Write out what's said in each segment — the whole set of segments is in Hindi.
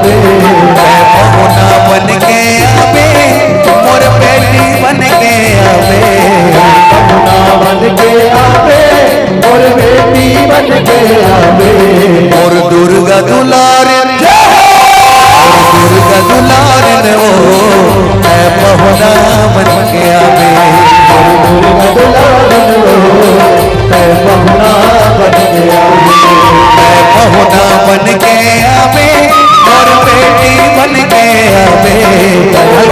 आवे, पहुना बन के आवे मोर बेटी बन के आवे, पहुना बन के आवे और बेटी बन के आवे। और दुर्गा दुलारन दुर्गा दुलारन वो है पहुना बन के आवे, दुर्गा दुलारन वो है पहुना बन के आवे, पहुना बन के आवे और बेटी बन के आवे, और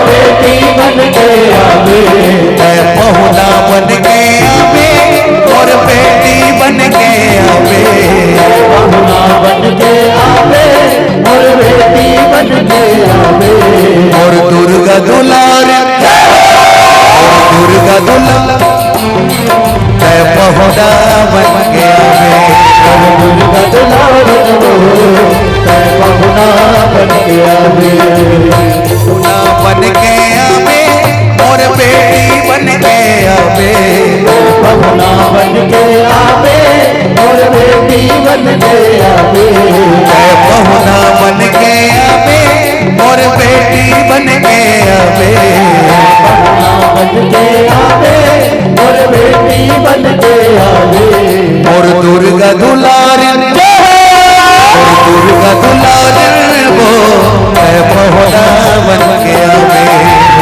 बेटी बन के आवे, पहुना बन के आवे और बेटी बन के आवे, पहुना बन के आवे और बेटी बन के आवे। और दुर्गा दुलारन दुर्गा दुलारन है पहुना बन के आवे, दुर्गा दुलारन वो है पहुना बन के आवे, पहुना बन के आवे और बेटी बन के आवे, पहुना बन के आवे और बेटी बन के आवे, पहुना बन के आवे और बेटी बन के आवे, पहुना बन के आवे और बेटी बन के आवे। और दुर्गा दुलारन दुर्गा दुलारन वो है पहुना बन के आवे,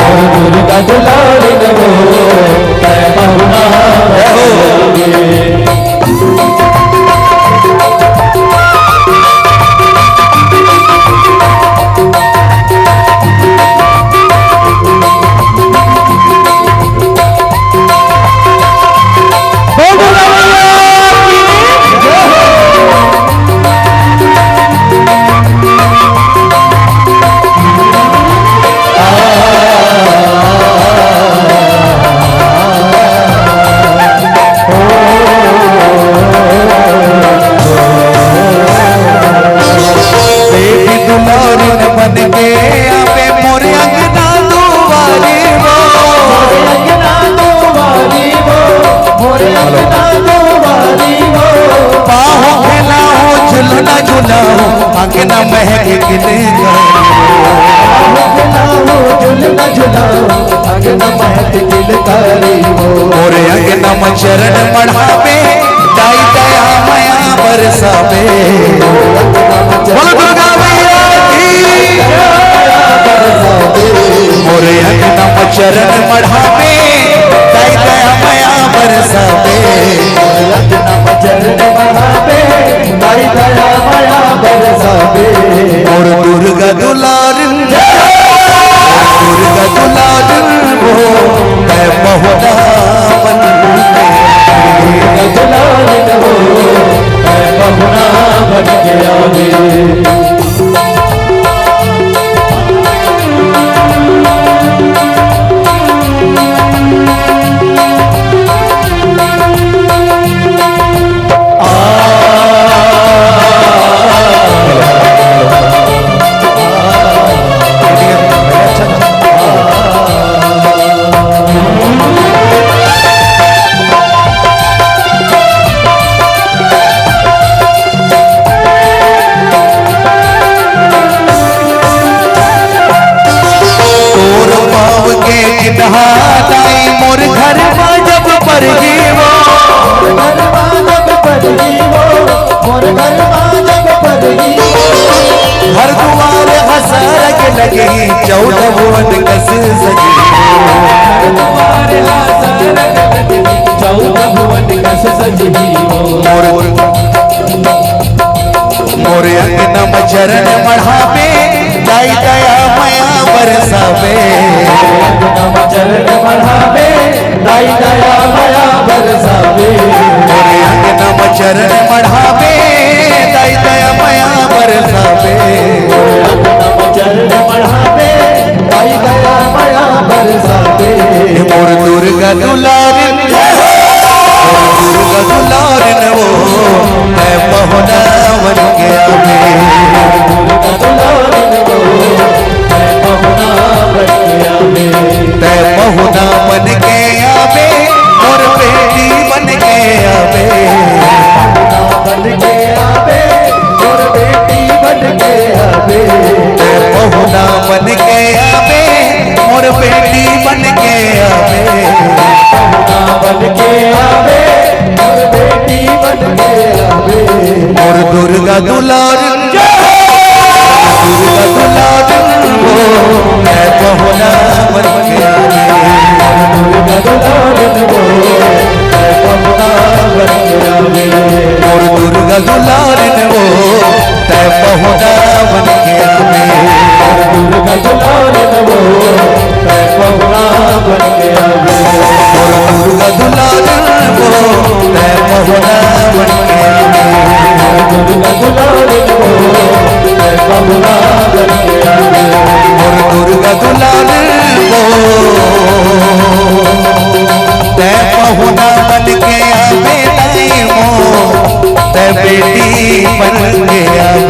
और दुर्गा दुलारन वो है पहुना बन के आवे। बन के आवे मोर अंगना दुआरी वो, मोरे अंगना दुआरी वो, मोरे अंगना दुआरी वो, बाहों फैलाओ झुलना झुलाओ अंगना महक गिले झुलाओ झुलना झुलाओ अंगना महक किलकारी वो, मोरे अंगना में चरण बढ़ावे दाई दया माया बरसावे, बोलो दुर्गा मैया की, मोरे अंगना में चरण बढ़ावे दाई दया माया बरसावे, अंगना में चरण बढ़ावे दाई दया माया बरसावे। और दुर्गा दुलारन दुर्गा दुलारन वो है पहुना बन के दुर्गा दुलारन वो है पहुना बन के आवे, दाई मोर घर जब पर जीवो, मोर घर जब पर जीवो, मोर घर जब पर जीवो, हर दुआर हसरग लगे 14 भुवन कस सजी, हर दुआर हसरग लगे 14 भुवन कस सजी वो, मोर अंगना में चरण बढ़ावे दाई दया माया बरसावे, अंगना में चरण बढ़ावे दाई दया माया बरसावे, मोरे अंगना में चरण बढ़ावे दाई दया माया बरसावे, अंगना में चरण बढ़ावे दाई दया माया बरसावे। मोर दुर्गा दुलारन दुर्गा दुलारन वो है पहुना बन के आवे, दुर्गा दुलारन वो है पहुना बन के आवे, पहुना बन के आवे और बेटी बन के आवे, बन दुर्गा दुलारन दुर्गा दुलारन वो मैं पहुना बन के आवे दुर्गा दुलारन वो मैं पहुना बन के आवे और दुर्गा दुलारन वो तै पहुना बन के आवे दुर्गा दुलारन वो मैं पहुना बन के आवे और दुर्गा दुलारन वो तै पहुना बन के आवे दुर्गा दुलारन वो मैं पहुना बन के आवे और दुर्गा दुलारन वो तै पहुना बन के आवे दाई मो तै बेटी बन के आवे